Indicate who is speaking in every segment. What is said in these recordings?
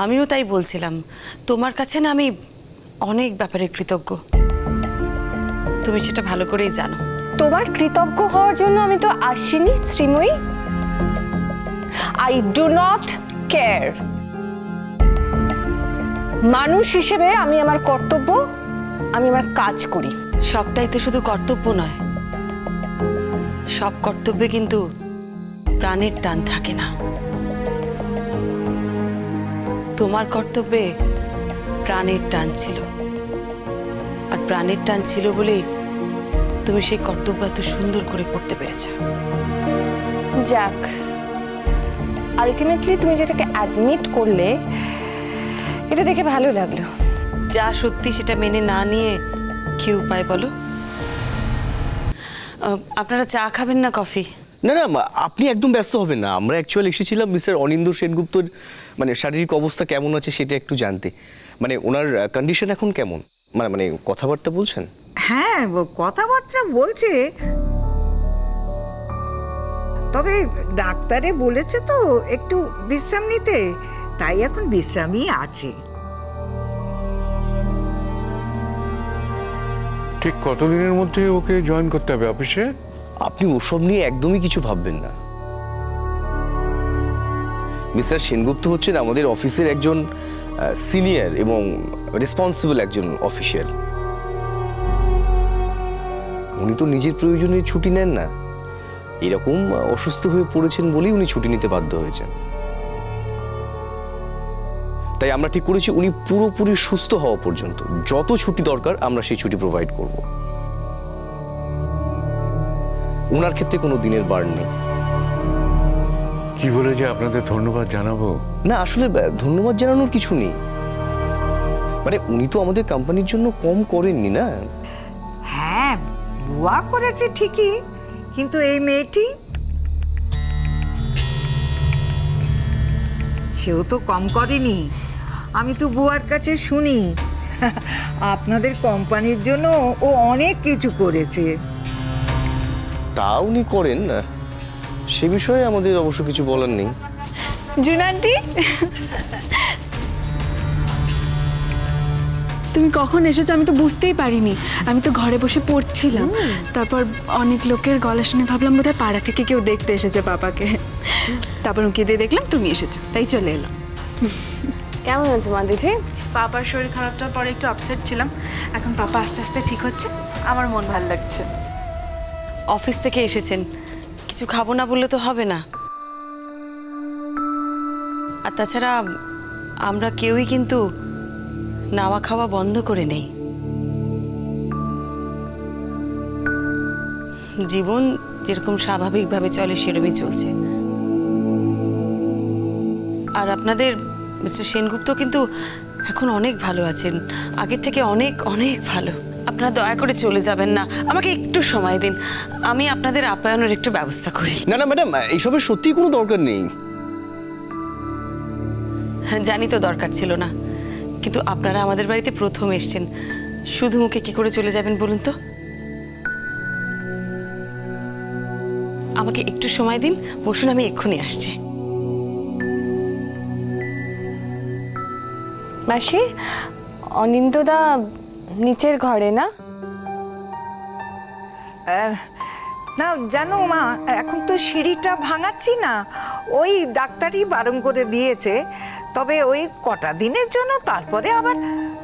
Speaker 1: আমিও তাই বলছিলাম, তোমার কাছে না আমি অনেক ব্যাপারে কৃতজ্ঞ, তুমি সেটা ভালো করেই জানো।
Speaker 2: তোমার কৃতজ্ঞ হওয়ার জন্য আমি তো আসিনি Sreemoyee. I do not care. মানুষ হিসেবে আমি আমার কর্তব্য, আমি আমার কাজ করি।
Speaker 1: সবটাই তো শুধু কর্তব্য নয়, সব কর্তব্যে কিন্তু প্রাণের টান থাকে না। তোমার কর্তব্যে প্রাণের টান ছিল, আর প্রাণের টান ছিল বলেই তুমি সেই কর্তব্য এত সুন্দর করে করতে পেরেছো।
Speaker 2: যাক, আলটিমেটলি তুমি যেটাকে অ্যাডমিট করলে এটা দেখে ভালো লাগলো।
Speaker 1: যা সত্যি সেটা মেনে না নিয়ে কি উপায় বলো? আপনারা চা খাবেন না কফি?
Speaker 3: না না, আপনি একদম ব্যস্ত হবেন না। আমরা অ্যাকচুয়ালি এসেছিলাম মিস্টার অনিন্দ্য সেনগুপ্তর মানে শারীরিক অবস্থা কেমন আছে সেটা একটু জানতে। মানে ওনার কন্ডিশন এখন কেমন, মানে কথাবার্তা বলছেন?
Speaker 4: হ্যাঁ, কথাবার্তা বলছে, তবে ডাক্তারে বলেছে তো একটু বিশ্রাম নিতে, তাই এখন বিশ্রামই আছে।
Speaker 5: ঠিক কতদিনের মধ্যে ওকে জয়েন করতে হবে অফিসে?
Speaker 3: আপনি ওসব নিয়ে একদমই কিছু ভাববেন না। মিস্টার সেনগুপ্ত হচ্ছেন আমাদের অফিসের একজন সিনিয়র এবং রেসপন্সিবল একজন অফিসিয়াল। উনি তো নিজের প্রয়োজনে ছুটি নেন না, এরকম অসুস্থ হয়ে পড়েছেন বলেই উনি ছুটি নিতে বাধ্য হয়েছেন। তাই আমরা ঠিক করেছি উনি পুরোপুরি সুস্থ হওয়া পর্যন্ত যত ছুটি দরকার আমরা সেই ছুটি প্রোভাইড করব। ওনার ক্ষেত্রে কোনো দিনের বার নেই।
Speaker 5: কি বলে যে আপনাদের ধন্যবাদ জানাবো?
Speaker 3: না, আসলে ধন্যবাদ জানানোর কিছু নেই। মানে উনি তো আমাদের কোম্পানির জন্য কম করেননি না।
Speaker 4: হ্যাঁ, বুয়া করেছে ঠিকই, কিন্তু এই মেয়েটি, সেও তো কম করেনি। আমি তো বুয়ার কাছে শুনি আপনাদের কোম্পানির জন্য ও অনেক কিছু করেছে।
Speaker 3: তা উনি করেন না, সে বিষয়ে আমাদের অবশ্য কিছু বলার নেই।
Speaker 6: জুনান্টি, তুমি কখন এসেছো আমি তো বুঝতেই পারিনি। আমি তো ঘরে বসে পড়ছিলাম, তারপর অনেক লোকের গলা শুনে ভাবলাম বোধহয় পাড়া থেকে কেউ দেখতে এসেছে পাপাকে। তারপর উঁকি দিয়ে দেখলাম তুমি এসেছো, তাই চলে এলাম।
Speaker 2: কেমন আছো মা দিদি?
Speaker 6: পাপার শরীর খারাপটার পরে একটু আপসেট ছিলাম, এখন পাপা আস্তে আস্তে ঠিক হচ্ছে, আমার মন ভালো লাগছে।
Speaker 1: অফিস থেকে এসেছেন, কিছু খাবো না বললে তো হবে না। আর তাছাড়া আমরা কেউই কিন্তু নাওয়া খাওয়া বন্ধ করে নেই। জীবন যেরকম স্বাভাবিকভাবে চলে সেরকমই চলছে। আর আপনাদের মিস্টার সেনগুপ্ত কিন্তু এখন অনেক ভালো আছেন, আগের থেকে অনেক অনেক ভালো। আপনারা দয়া করে চলে যাবেন না, আমাকে একটু সময় দিন, আমি আপনাদের আপ্যায়নের একটু ব্যবস্থা করি।
Speaker 3: না না ম্যাডাম, এইসবের সত্যিই কোনো দরকার নেই।
Speaker 1: জানি তো দরকার ছিল না, কিন্তু আপনারা আমাদের বাড়িতে প্রথম এসছেন, শুধু মুখে কি করে চলে যাবেন বলুন তো? আমাকে একটু সময় দিন, বসুন, আমি এক্ষুনি আসছি।
Speaker 2: মাসি, অনিন্দদা নিচের ঘরে না?
Speaker 4: না জানো মা, এখন তো সিঁড়িটা ভাঙাচ্ছি না, ওই ডাক্তারই বারণ করে দিয়েছে। তবে ওই কটা দিনের জন্য, তারপরে আবার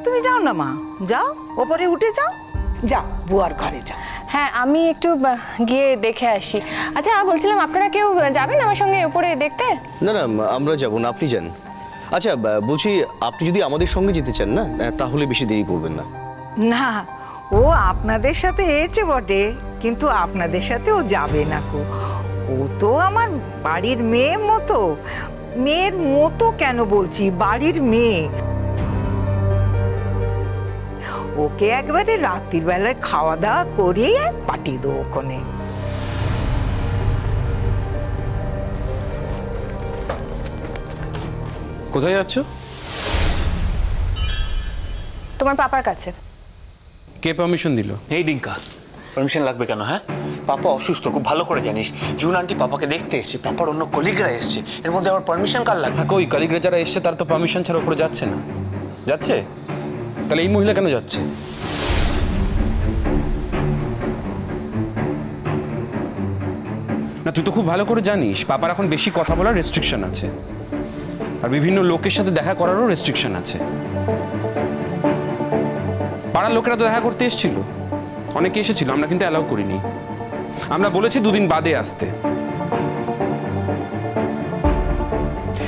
Speaker 4: তুমি যাও না মা, যাও ওপরে উঠে যাও, যাও বুয়ার ঘরে যাও।
Speaker 2: হ্যাঁ, আমি একটু গিয়ে দেখে আসি। আচ্ছা, বলছিলাম আপনারা কেউ যাবেন আমার সঙ্গে উপরে দেখতে?
Speaker 3: না না, আমরা যাব না, আপনি যান। আচ্ছা বলছি, আপনি যদি আমাদের সঙ্গে যেতে চান না, তাহলে বেশি দেরি করবেন না।
Speaker 4: না, ও আপনাদের সাথে এসেছে বটে, কিন্তু আপনাদের সাথে ও যাবে না কো। ও তো আমার বাড়ির মেয়ের মতো। মেয়ের মতো কেন বলছি, বাড়ির মেয়ে। ওকে একবারে রাত্রির বেলায় খাওয়া দাওয়া করিয়ে পাঠিয়ে দেবো ওখানে।
Speaker 7: কোথায় যাচ্ছ?
Speaker 2: তোমার পাপার কাছে।
Speaker 7: কে পারমিশন দিল?
Speaker 3: এই ডিঙ্কা, পারমিশন লাগবে কেন? হ্যাঁ, পাপা অসুস্থ, খুব ভালো করে জানিস। জুন আন্টি পাপাকে দেখতে এসছে, পাপার অন্য কলিগরা এসছে, এর মধ্যে আমার পারমিশন কার লাগবে?
Speaker 7: হ্যাঁ, ওই কলিগরা যারা এসছে তার তো পারমিশন ছাড়া উপরে যাচ্ছে না। যাচ্ছে? তাহলে এই মহিলা কেন যাচ্ছে? না, তুই তো খুব ভালো করে জানিস পাপার এখন বেশি কথা বলার রেস্ট্রিকশন আছে, আর বিভিন্ন লোকের সাথে দেখা করারও রেস্ট্রিকশন আছে। পাড়ার লোকেরা তো দেখা করতে এসেছিল, অনেকে এসেছিল, আমরা কিন্তু অ্যালাউ করিনি। আমরা বলেছি 2 দিন বাদে আসতে।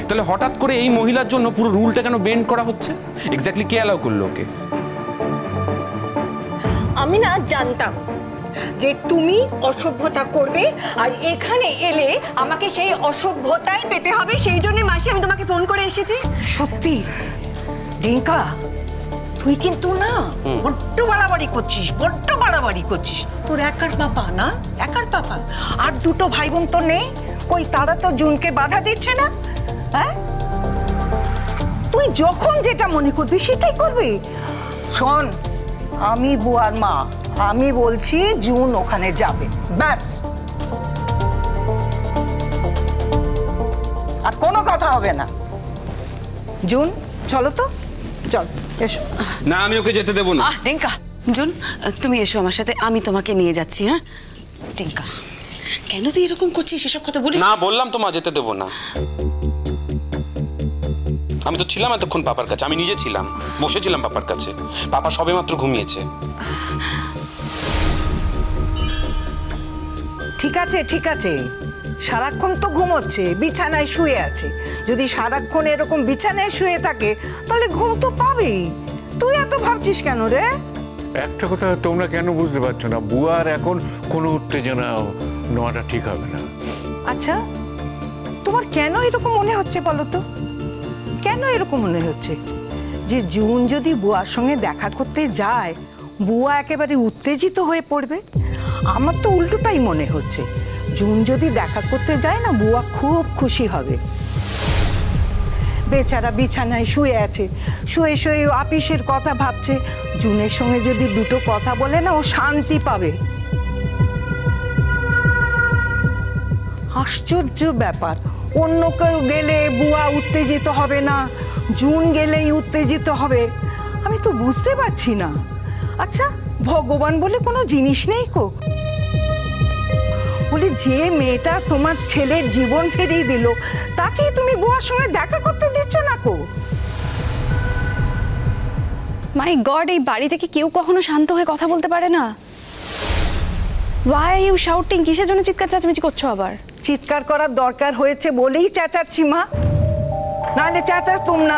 Speaker 7: তাহলে হঠাৎ করে এই মহিলার জন্য পুরো রুলটা কেন বেন্ড করা হচ্ছে? এক্স্যাক্টলি কে অ্যালাউ করলো ওকে?
Speaker 2: আমি না জানতাম যে তুমি অসভ্যতা করবে, আর এখানে এলে আমাকে সেই অসভ্যতাই পেতে হবে। সেই জন্য মাসি আমি তোমাকে ফোন করে এসেছি।
Speaker 4: সত্যি ডিঙ্কা, তুই কিন্তু না বড্ড বাড়াবাড়ি করছিস, বড্ড বাড়াবাড়ি করছিস। তোর একার পাপা না, একার পাপা, আর 2 ভাই বোন তো নেই? কই তারা তো জুনকে বাধা দিচ্ছে না? হ্যাঁ, তুই যখন যেটা মনে করবি সেটাই করবি। শোন, আমি বুয়ার মা, আমি বলছি জুন ওখানে যাবে, ব্যাস। আর কোনো কথা হবে না। জুন চলো তো, চল এসো।
Speaker 7: না, আমি ওকে যেতে দেবো না।
Speaker 1: টিঙ্কা, জুন তুমি এসো আমার সাথে, আমি তোমাকে নিয়ে যাচ্ছি। হ্যাঁ টিঙ্কা, কেন তুই এরকম করছিস? এসব কথা বলিস
Speaker 7: না, বললাম তো মা, যেতে দেবো না। আমি তো ছিলাম এতক্ষণ পাপার কাছে, আমি নিজে ছিলাম, বসেছিলাম পাপার কাছে। পাপা সবেমাত্র ঘুমিয়েছে।
Speaker 4: ঠিক আছে, ঠিক আছে, সারাক্ষণ তো ঘুমোচ্ছে, বিছানায় শুয়ে আছে। যদি সারাক্ষণ এরকম বিছানায় শুয়ে থাকে তাহলে ঘুম তো পাবেই। তুই এত ভাবছিস কেন রে?
Speaker 5: একটা কথা তোমরা কেন বুঝতে পারছো না, বুয়ার এখন কোনো উত্তেজনা নেওয়াটা ঠিক হবে না।
Speaker 4: আচ্ছা, তোমার কেন এরকম মনে হচ্ছে বলো তো? কেন এরকম মনে হচ্ছে যে জুন যদি বুয়ার সঙ্গে দেখা করতে যায় বুয়া একেবারে উত্তেজিত হয়ে পড়বে? আমার তো উল্টোটাই মনে হচ্ছে, জুন যদি দেখা করতে যায় না বুয়া খুব খুশি হবে। বেচারা বিছানায় শুয়ে আছে, শুয়ে শুয়ে আপিসের কথা ভাবছে। জুনের সঙ্গে যদি 2 কথা বলে না, ও শান্তি পাবে। আশ্চর্য ব্যাপার, অন্য কেউ গেলে বুয়া উত্তেজিত হবে না, জুন গেলেই উত্তেজিত হবে। আমি তো বুঝতে পারছি না। আচ্ছা, ভগবান বলে কোনো জিনিস নেই কো? বলে যে মেয়েটা তোমার ছেলের জীবন ফিরিয়ে দিল তাকে তুমি বুয়ার সঙ্গে দেখা করতে দিচ্ছ না কো?
Speaker 6: মাই গড, এই বাড়ি থেকে কেউ কখনো শান্ত হয়ে কথা বলতে পারে না? Why are you shouting? কিসের জন্য চিৎকার চেঁচামেচি করছো আবার?
Speaker 4: চিৎকার করার দরকার হয়েছে বলেই চেঁচাচ্ছি মা, নাহলে চেঁচাতুম না।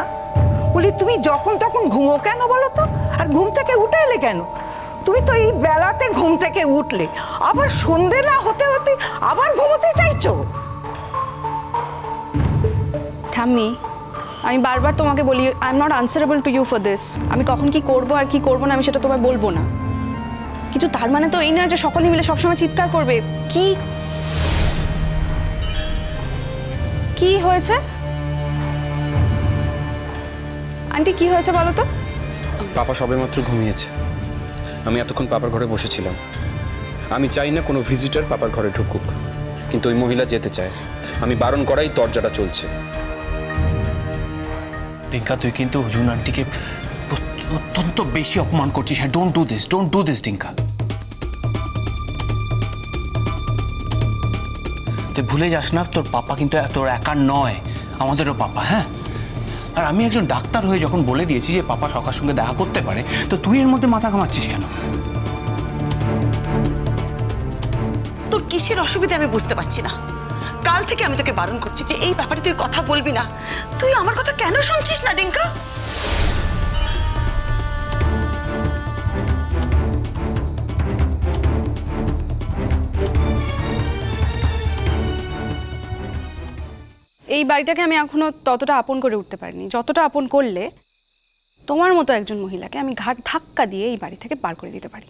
Speaker 4: বলি তুমি যখন তখন ঘুমো কেন বলো তো? আর ঘুম থেকে উঠে এলে কেন? তুমি তো এই বেলাতে ঘুম থেকে উঠলে, আবার সন্ধে না হতে হতে আবার ঘুমোতে চাইছো?
Speaker 6: ঠাম্মি, আমি বারবার তোমাকে বলি I am not answerable to you for this. আমি কখন কি করবো আর কি করবো না আমি সেটা তোমায় বলবো না, কিন্তু তার মানে তো এই নয় যে সকলে মিলে সবসময় চিৎকার করবে। কি কি হয়েছে আন্টি, কি হয়েছে বলো তো?
Speaker 7: পাপা সবেমাত্র ঘুমিয়েছে, আমি এতক্ষণ পাপার ঘরে বসেছিলাম। আমি চাই না কোনো ভিজিটর পাপার ঘরে ঢুকুক, কিন্তু ওই মহিলা যেতে চায়। আমি বারণ করাই তরজাটা চলছে।
Speaker 3: টিঙ্কা, তুই কিন্তু জুন আন্টিকে অত্যন্ত বেশি অপমান করছিস। হ্যাঁ, ডোন্ট ডু দিস টিঙ্কা। তুই ভুলে যাস না, তোর পাপা কিন্তু তোর একার নয়, আমাদেরও পাপা। হ্যাঁ, আর আমি একজন ডাক্তার হয়ে যখন বলে দিয়েছি যে পাপা সকার সঙ্গে দেখা করতে পারে, তো তুই এর মধ্যে মাথা ঘামাচ্ছিস কেন?
Speaker 1: তোর কিসের অসুবিধা আমি বুঝতে পারছি না। কাল থেকে আমি তোকে বারণ করছি যে এই ব্যাপারে তুই কথা বলবি না। তুই আমার কথা কেন শুনছিস না ডিঙ্কা?
Speaker 6: এই বাড়িটাকে আমি এখনো ততটা আপন করে উঠতে পারিনি যতটা আপন করলে তোমার মতো একজন মহিলাকে আমি ঘাট ধাক্কা দিয়ে এই বাড়ি থেকে বার করে দিতে পারি।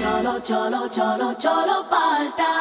Speaker 8: cholo cholo cholo cholo palta